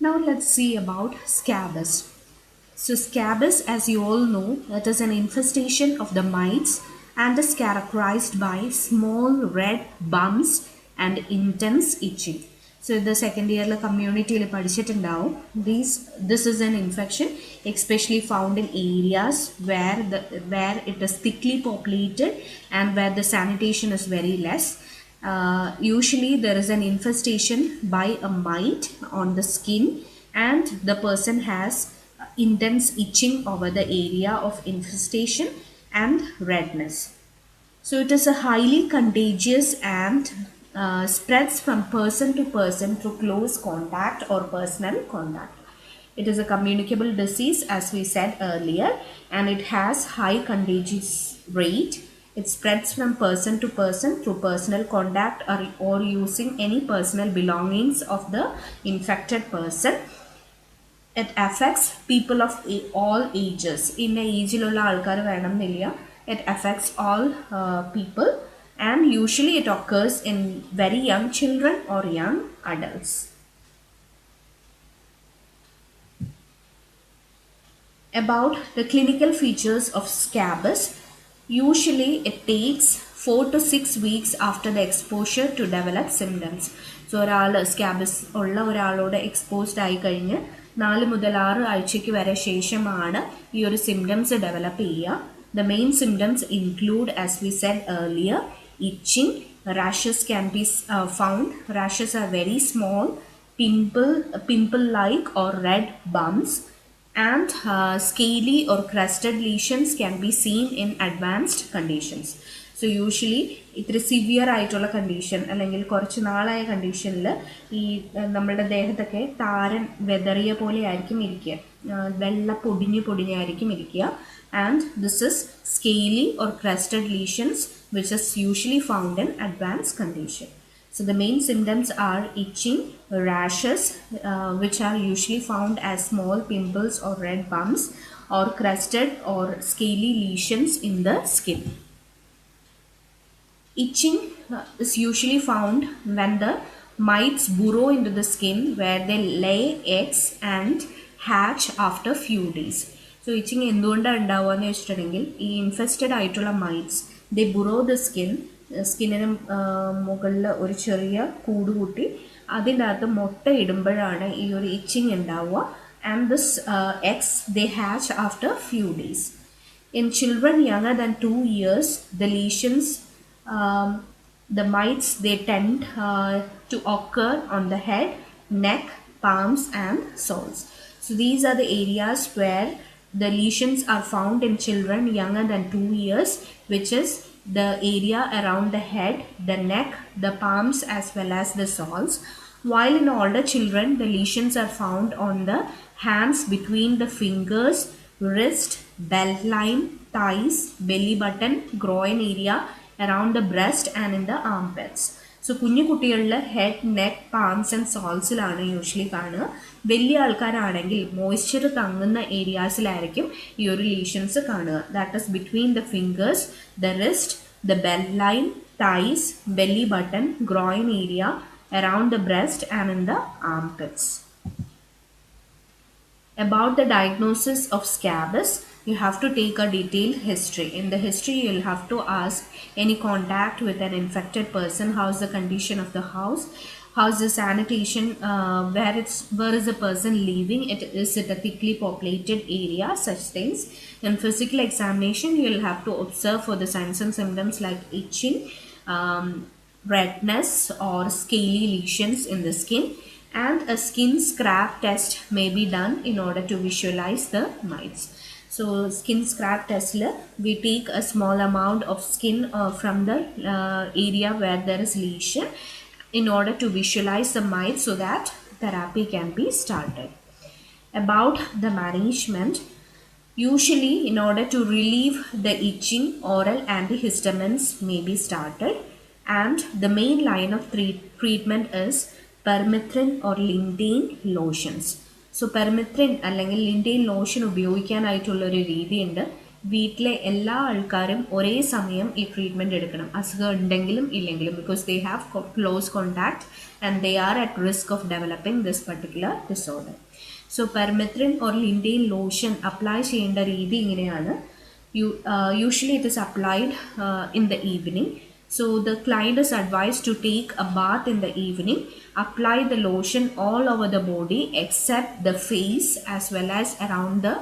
Now let's see about scabies. So scabies, as you all know, it is an infestation of the mites and is characterized by small red bumps and intense itching. So the second year community this is an infection especially found in areas where it is thickly populated and where the sanitation is very less. Usually there is an infestation by a mite on the skin and the person has intense itching over the area of infestation and redness. So it is a highly contagious and spreads from person to person through close contact or personal contact. It is a communicable disease as we said earlier, and it has high contagious rate. It spreads from person to person through personal contact or using any personal belongings of the infected person. It affects people of all ages. In ഏജിലുള്ള ആൾക്കാർ വേണമെന്നില്ല. It affects all people, and usually it occurs in very young children or young adults. About the clinical features of scabies, usually it takes 4 to 6 weeks after the exposure to develop symptoms. So ഒരാൾ scabies ഉള്ള ഒരാളോട് exposed ആയി കഴിഞ്ഞ് 4 മുതൽ 6 ആഴ്ചയ്ക്ക് വരെ ശേഷമാണ് ഈ ഒരു സിംറ്റംസ് ഡെവലപ്പ് ചെയ്യുക. The main symptoms include, as we said earlier, itching. Rashes can be found. Rashes are very small, pimple-like or red bumps, and scaly or crusted lesions can be seen in advanced conditions. So usually ഇത്തിരി severe ആയിട്ടുള്ള condition അല്ലെങ്കിൽ കുറച്ച് നാളായ കണ്ടീഷനിൽ ഈ നമ്മുടെ ദേഹത്തൊക്കെ താരൻ വെതറിയ പോലെ ആയിരിക്കും ഇരിക്കുക, വെള്ള പൊടിഞ്ഞായിരിക്കും ഇരിക്കുക. And this is scaly or crusted lesions which is usually found in advanced condition. So the main symptoms are itching, rashes which are usually found as small pimples or red bumps or crusted or scaly lesions in the skin. Itching is usually found when the mites burrow into the skin where they lay eggs and hatch after few days. So itching എന്തുകൊണ്ടാണ് ഉണ്ടാവുകയെന്ന് വെച്ചിട്ടുണ്ടെങ്കിൽ ഈ infested ആയിട്ടുള്ള mites they Burrow the സ്കിന്നിന് മുകളിൽ ഒരു ചെറിയ കൂട് കൂട്ടി അതിൻ്റെ അകത്ത് മുട്ട ഇടുമ്പോഴാണ് ഈ ഒരു ഇച്ചിങ് ഉണ്ടാവുക. And this eggs they hatch after few days. In children younger than 2 years the lesions, the mites, they tend to occur on the head, neck, palms and soles. So these are the areas where the lesions are found in children younger than 2 years, which is the area around the head, the neck, the palms as well as the soles. While in older children, the lesions are found on the hands between the fingers, wrist, belt line, thighs, belly button, groin area, around the breast and in the armpits. So കുഞ്ഞു കുട്ടികളിലെ head, neck, palms and സോൾസിലാണ് usually കാണുക. വലിയ ആൾക്കാരാണെങ്കിൽ moisture തങ്ങുന്ന ഏരിയാസിലായിരിക്കും ഈ ഒരു lesions കാണുക. That is between the fingers, the wrist, the belt line, thighs, belly button, groin area, around the breast and in the armpits. About the diagnosis of scabies, you have to take a detailed history. In the history, you'll have to ask any contact with an infected person, how's the condition of the house, how's the sanitation, where is the person living, is it a thickly populated area, such things. In physical examination, you'll have to observe for the signs and symptoms like itching, redness or scaly lesions in the skin, and a skin scrap test may be done in order to visualize the mites. So skin scrap test we take a small amount of skin from the area where there is lesion in order to visualize the mites so that therapy can be started. About the management, usually in order to relieve the itching, oral antihistamines may be started, and the main line of treatment is permethrin or lintane lotions. So permethrin അല്ലെങ്കിൽ ലിൻഡെയിൻ lotion ഉപയോഗിക്കാനായിട്ടുള്ളൊരു രീതിയുണ്ട്. വീട്ടിലെ എല്ലാ ആൾക്കാരും ഒരേ സമയം ഈ treatment എടുക്കണം, അസുഖം ഉണ്ടെങ്കിലും ഇല്ലെങ്കിലും, because they have close contact and they are at risk of developing this particular disorder. So permethrin or lindane lotion apply ചെയ്യേണ്ട രീതി ഇങ്ങനെയാണ്. Usually it is applied in the evening. So the client is advised to take a bath in the evening. Apply the lotion all over the body except the face as well as around the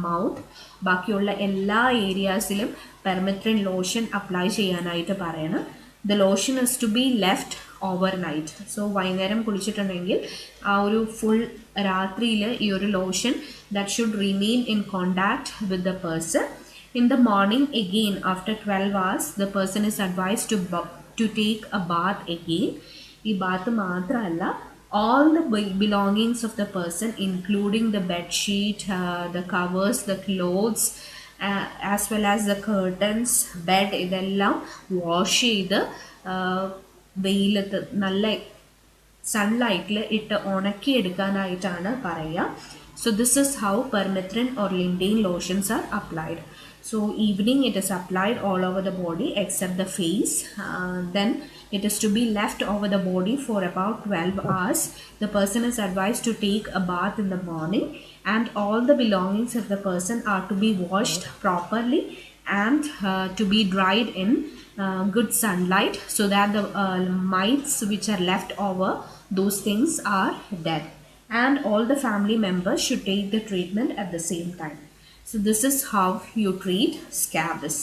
mouth. ബാക്കിയുള്ള എല്ലാ ഏരിയാസിലും permethrin lotion apply ചെയ്യാനായിട്ട് പറയണം. The lotion is to be left overnight. So വൈകുന്നേരം കുളിച്ചിട്ടുണ്ടെങ്കിൽ ആ ഒരു full രാത്രിയിൽ ഈ ഒരു lotion that should remain in contact with the person. In the morning again after 12 hours the person is advised to take a bath again. ഈ ബാത്ത് മാത്രമല്ല, all the belongings of the person including the bed sheet, the covers, the clothes, as well as the curtains, bed, ഇതെല്ലാം wash ചെയ്ത് വെയിലത്ത് നല്ല സൺലൈറ്റിൽ ഇട്ട് ഉണക്കിയെടുക്കാനായിട്ടാണ് പറയുക. So this is how permethrin or lindein lotions are applied. So evening it is applied all over the body except the face. Then it is to be left over the body for about 12 hours. The person is advised to take a bath in the morning, and all the belongings of the person are to be washed properly and to be dried in good sunlight so that the mites which are left over, those things are dead. And all the family members should take the treatment at the same time. So this is how you treat scabies.